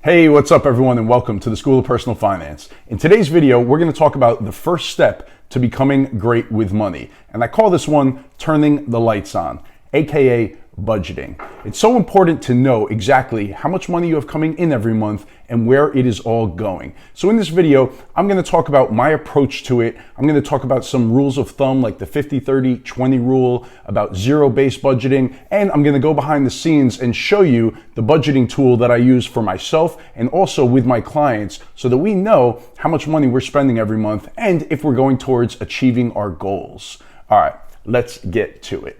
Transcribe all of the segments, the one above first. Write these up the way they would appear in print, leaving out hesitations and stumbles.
Hey, what's up everyone, and welcome to the School of Personal Finance. In today's video, we're going to talk about the first step to becoming great with money. And I call this one turning the lights on, aka budgeting. It's so important to know exactly how much money you have coming in every month and where it is all going. So in this video, I'm going to talk about my approach to it. I'm going to talk about some rules of thumb like the 50-30-20 rule, about zero-based budgeting, and I'm going to go behind the scenes and show you the budgeting tool that I use for myself and also with my clients so that we know how much money we're spending every month and if we're going towards achieving our goals. All right, let's get to it.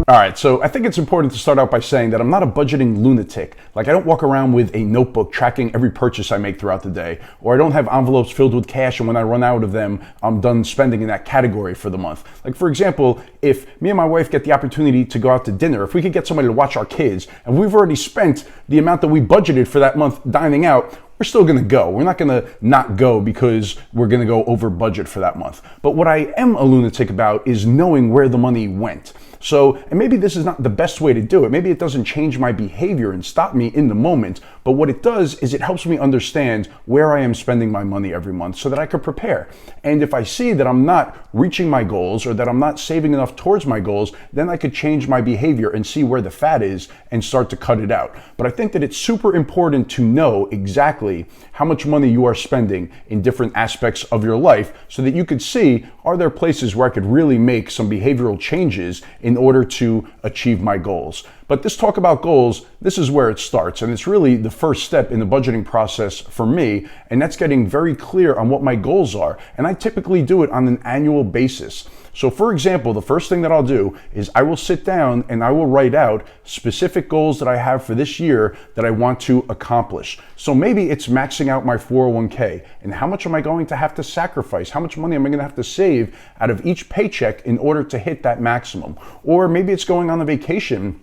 All right, so I think it's important to start out by saying that I'm not a budgeting lunatic. Like, I don't walk around with a notebook tracking every purchase I make throughout the day, or I don't have envelopes filled with cash and when I run out of them, I'm done spending in that category for the month. Like, for example, if me and my wife get the opportunity to go out to dinner, if we could get somebody to watch our kids, and we've already spent the amount that we budgeted for that month dining out, we're still going to go. We're not going to not go because we're going to go over budget for that month. But what I am a lunatic about is knowing where the money went. So, and maybe this is not the best way to do it. Maybe it doesn't change my behavior and stop me in the moment. But what it does is it helps me understand where I am spending my money every month so that I could prepare. And if I see that I'm not reaching my goals or that I'm not saving enough towards my goals, then I could change my behavior and see where the fat is and start to cut it out. But I think that it's super important to know exactly how much money you are spending in different aspects of your life so that you could see, are there places where I could really make some behavioral changes in order to achieve my goals. But this talk about goals, this is where it starts, and it's really the first step in the budgeting process for me, and that's getting very clear on what my goals are. And I typically do it on an annual basis. So for example, the first thing that I'll do is I will sit down and I will write out specific goals that I have for this year that I want to accomplish. So maybe it's maxing out my 401k, and how much am I going to have to sacrifice? How much money am I going to have to save out of each paycheck in order to hit that maximum? Or maybe it's going on a vacation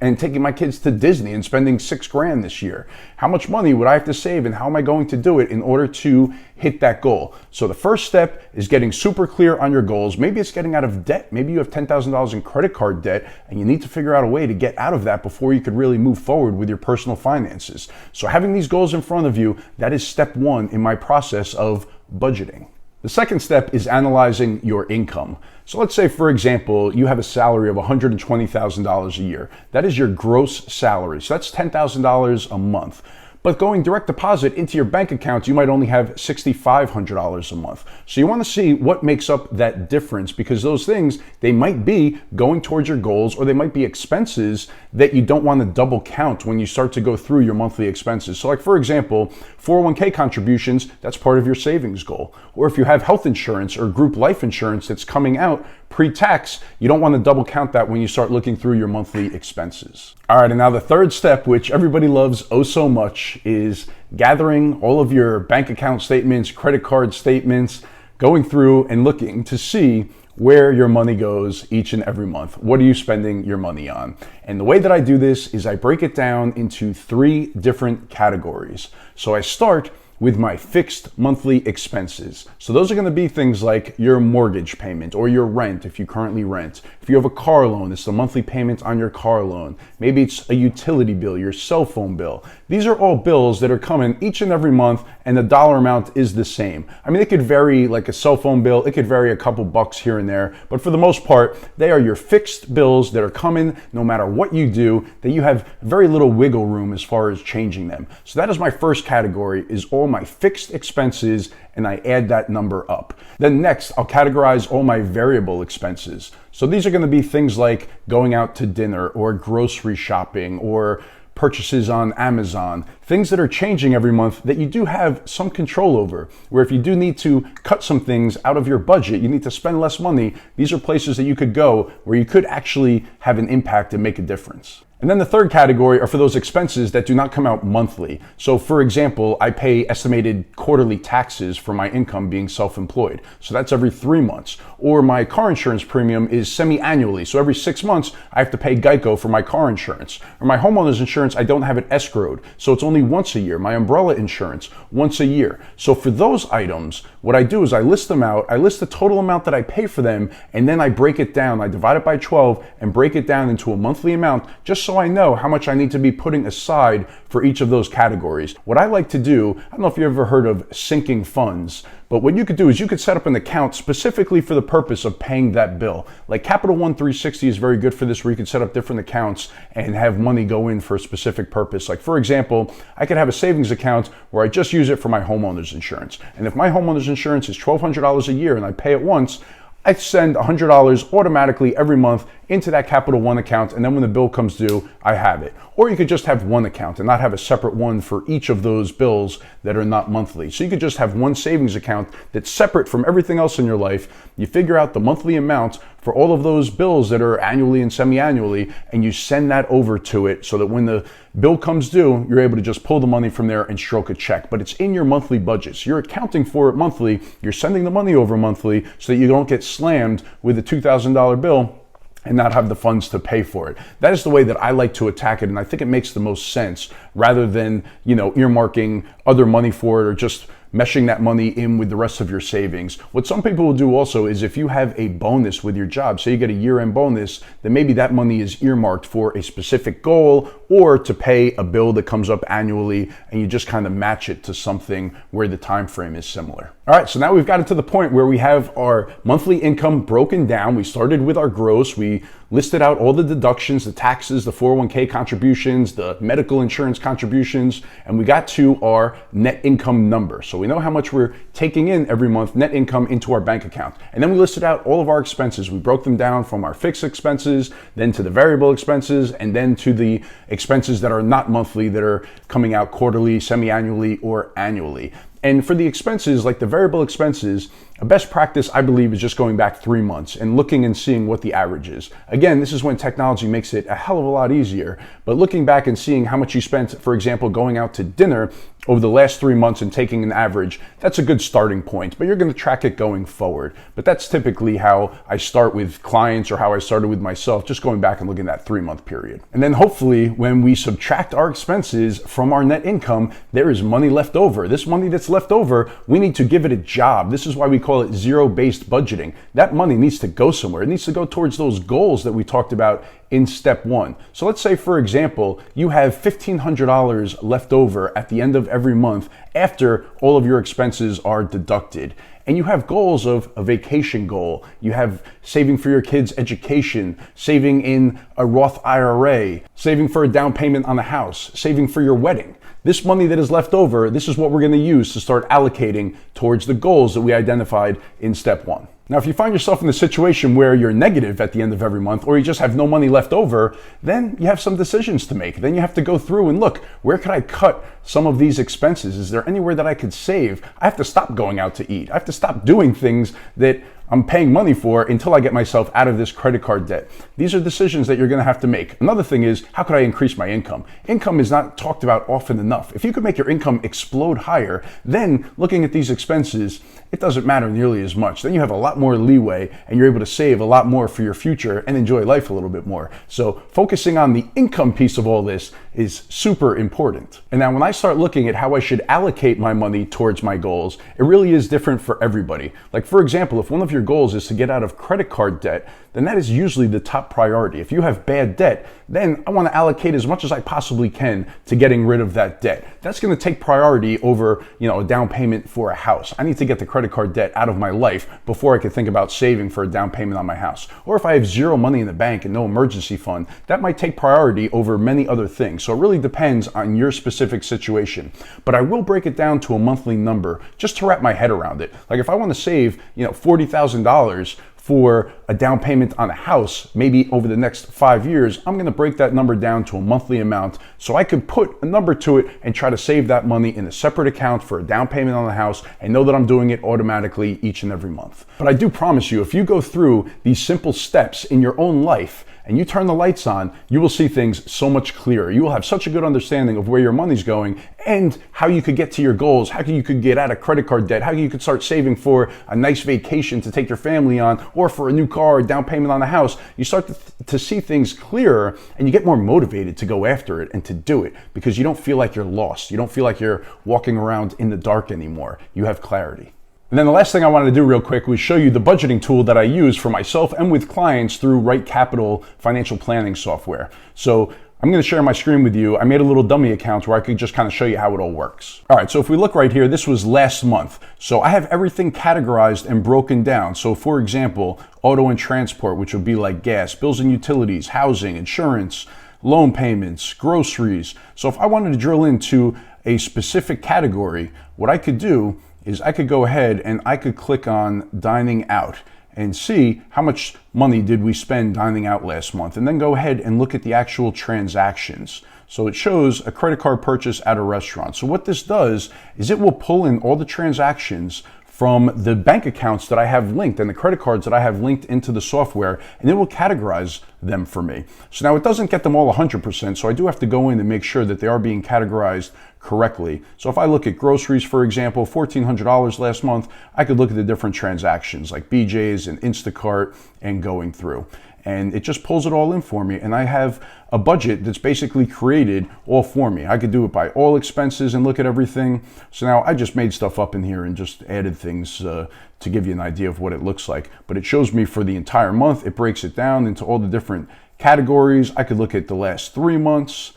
and taking my kids to Disney and spending $6,000 this year. How much money would I have to save and how am I going to do it in order to hit that goal? So the first step is getting super clear on your goals. Maybe it's getting out of debt. Maybe you have $10,000 in credit card debt and you need to figure out a way to get out of that before you could really move forward with your personal finances. So having these goals in front of you, that is step one in my process of budgeting. The second step is analyzing your income. So let's say, for example, you have a salary of $120,000 a year. That is your gross salary. So that's $10,000 a month. But going direct deposit into your bank account, you might only have $6,500 a month. So you want to see what makes up that difference, because those things, they might be going towards your goals, or they might be expenses that you don't want to double count when you start to go through your monthly expenses. So like, for example, 401k contributions, that's part of your savings goal. Or if you have health insurance or group life insurance that's coming out pre-tax, you don't want to double count that when you start looking through your monthly expenses. All right, and now the third step, which everybody loves oh so much, is gathering all of your bank account statements, credit card statements, going through and looking to see where your money goes each and every month. What are you spending your money on? And the way that I do this is I break it down into 3 different categories. So I start with my fixed monthly expenses. So those are going to be things like your mortgage payment or your rent if you currently rent. If you have a car loan, it's the monthly payment on your car loan. Maybe it's a utility bill, your cell phone bill. These are all bills that are coming each and every month, and the dollar amount is the same. I mean, it could vary, like a cell phone bill, it could vary a couple bucks here and there, but for the most part, they are your fixed bills that are coming no matter what you do, that you have very little wiggle room as far as changing them. So that is my first category, is all my fixed expenses, and I add that number up. Then next, I'll categorize all my variable expenses. So these are going to be things like going out to dinner or grocery shopping or purchases on Amazon, things that are changing every month that you do have some control over, where if you do need to cut some things out of your budget, you need to spend less money, these are places that you could go where you could actually have an impact and make a difference. And then the third category are for those expenses that do not come out monthly. So for example, I pay estimated quarterly taxes for my income being self-employed. So that's every 3 months. Or my car insurance premium is semi-annually. So every 6 months, I have to pay Geico for my car insurance. Or my homeowner's insurance, I don't have it escrowed. So it's only once a year. My umbrella insurance, once a year. So for those items, what I do is I list them out. I list the total amount that I pay for them, and then I break it down. I divide it by 12 and break it down into a monthly amount, just so so I know how much I need to be putting aside for each of those categories. What I like to do, I don't know if you ever heard of sinking funds, but what you could do is you could set up an account specifically for the purpose of paying that bill. Like Capital One 360 is very good for this, where you can set up different accounts and have money go in for a specific purpose. Like for example, I could have a savings account where I just use it for my homeowner's insurance. And if my homeowner's insurance is $1,200 a year and I pay it once, I send $100 automatically every month into that Capital One account, and then when the bill comes due, I have it. Or you could just have one account and not have a separate one for each of those bills that are not monthly. So you could just have one savings account that's separate from everything else in your life. You figure out the monthly amount for all of those bills that are annually and semi-annually, and you send that over to it so that when the bill comes due, you're able to just pull the money from there and stroke a check. But it's in your monthly budgets. You're accounting for it monthly. You're sending the money over monthly so that you don't get slammed with a $2,000 bill and not have the funds to pay for it. That is the way that I like to attack it, and I think it makes the most sense rather than, earmarking other money for it or just meshing that money in with the rest of your savings. What some people will do also is if you have a bonus with your job, say you get a year-end bonus, then maybe that money is earmarked for a specific goal or to pay a bill that comes up annually, and you just kind of match it to something where the time frame is similar. All right, so now we've gotten to the point where we have our monthly income broken down. We started with our gross. We listed out all the deductions, the taxes, the 401k contributions, the medical insurance contributions, and we got to our net income number. So we know how much we're taking in every month, net income, into our bank account. And then we listed out all of our expenses. We broke them down from our fixed expenses, then to the variable expenses, and then to the expenses that are not monthly, that are coming out quarterly, semi-annually, or annually. And for the expenses, like the variable expenses, a best practice, I believe, is just going back 3 months and looking and seeing what the average is. Again, this is when technology makes it a hell of a lot easier, but looking back and seeing how much you spent, for example, going out to dinner over the last 3 months and taking an average, that's a good starting point, but you're going to track it going forward. But that's typically how I start with clients, or how I started with myself, just going back and looking at that 3-month period. And then hopefully when we subtract our expenses from our net income, there is money left over. This money that's left over, we need to give it a job. This is why we call it zero-based budgeting. That money needs to go somewhere. It needs to go towards those goals that we talked about in step 1. So let's say, for example, you have $1,500 left over at the end of every month after all of your expenses are deducted. And you have goals of a vacation goal. You have saving for your kids' education, saving in a Roth IRA, saving for a down payment on a house, saving for your wedding. This money that is left over, this is what we're going to use to start allocating towards the goals that we identified in step 1. Now, if you find yourself in the situation where you're negative at the end of every month, or you just have no money left over, then you have some decisions to make. Then you have to go through and look, where could I cut some of these expenses? Is there anywhere that I could save? I have to stop going out to eat. I have to stop doing things that I'm paying money for until I get myself out of this credit card debt. These are decisions that you're going to have to make. Another thing is, how could I increase my income? Income is not talked about often enough. If you could make your income explode higher, then looking at these expenses, it doesn't matter nearly as much. Then you have a lot more leeway and you're able to save a lot more for your future and enjoy life a little bit more. So focusing on the income piece of all this is super important. And now when I start looking at how I should allocate my money towards my goals, it really is different for everybody. Like for example, if one of your goals is to get out of credit card debt, then that is usually the top priority. If you have bad debt, then I want to allocate as much as I possibly can to getting rid of that debt. That's going to take priority over, a down payment for a house. I need to get the credit card debt out of my life before I can think about saving for a down payment on my house. Or if I have zero money in the bank and no emergency fund, that might take priority over many other things. So it really depends on your specific situation. But I will break it down to a monthly number just to wrap my head around it. Like if I want to save, $40,000 for a down payment on a house, maybe over the next 5 years, I'm going to break that number down to a monthly amount so I could put a number to it and try to save that money in a separate account for a down payment on the house and know that I'm doing it automatically each and every month. But I do promise you, if you go through these simple steps in your own life and you turn the lights on, you will see things so much clearer. You will have such a good understanding of where your money's going and how you could get to your goals, how you could get out of credit card debt, how you could start saving for a nice vacation to take your family on, or for a new car, or down payment on a house. You start to see things clearer and you get more motivated to go after it and to do it because you don't feel like you're lost. You don't feel like you're walking around in the dark anymore. You have clarity. And then the last thing I wanted to do real quick was show you the budgeting tool that I use for myself and with clients through Right Capital financial planning software. So I'm going to share my screen with you. I made a little dummy account where I could just kind of show you how it all works. All right, so if we look right here, this was last month. So I have everything categorized and broken down. So for example, auto and transport, which would be like gas, bills and utilities, housing, insurance, loan payments, groceries. So if I wanted to drill into a specific category, what I could do is I could go ahead and I could click on dining out and see how much money did we spend dining out last month, and then go ahead and look at the actual transactions. So it shows a credit card purchase at a restaurant. So what this does is it will pull in all the transactions from the bank accounts that I have linked and the credit cards that I have linked into the software, and it will categorize them for me. So now it doesn't get them all 100%, so I do have to go in and make sure that they are being categorized correctly. So if I look at groceries, for example, $1,400 last month, I could look at the different transactions like BJ's and Instacart and going through. And it just pulls it all in for me, and I have a budget that's basically created all for me. I could do it by all expenses and look at everything. So now I just made stuff up in here and just added things to give you an idea of what it looks like. But it shows me for the entire month. It breaks it down into all the different categories. I could look at the last 3 months.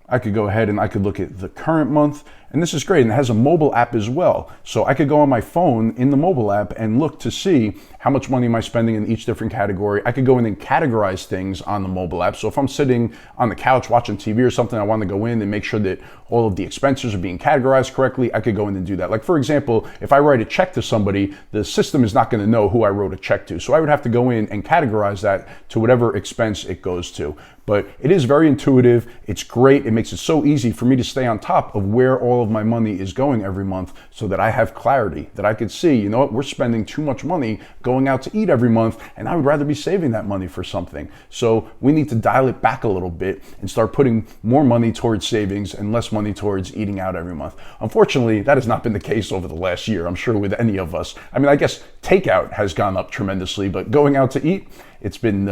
I could go ahead and I could look at the current month, and this is great. And it has a mobile app as well. So I could go on my phone in the mobile app and look to see how much money am I spending in each different category. I could go in and categorize things on the mobile app. So if I'm sitting on the couch watching TV or something, I want to go in and make sure that all of the expenses are being categorized correctly, I could go in and do that. Like for example, if I write a check to somebody, the system is not going to know who I wrote a check to. So I would have to go in and categorize that to whatever expense it goes to. But it is very intuitive. It's great. It makes it so easy for me to stay on top of where all of my money is going every month, so that I have clarity, that I could see, you know what, we're spending too much money going out to eat every month, and I would rather be saving that money for something. So we need to dial it back a little bit and start putting more money towards savings and less money towards eating out every month. Unfortunately, that has not been the case over the last year, I'm sure, with any of us. I mean, I guess takeout has gone up tremendously, but going out to eat, it's been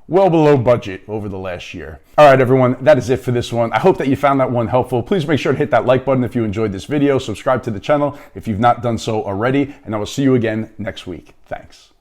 well below budget over the last year. All right, everyone, that is it for this one. I hope that you found that one helpful. Please make sure to hit that like button if you enjoyed this video. Subscribe to the channel if you've not done so already, and I will see you again next week. Thanks.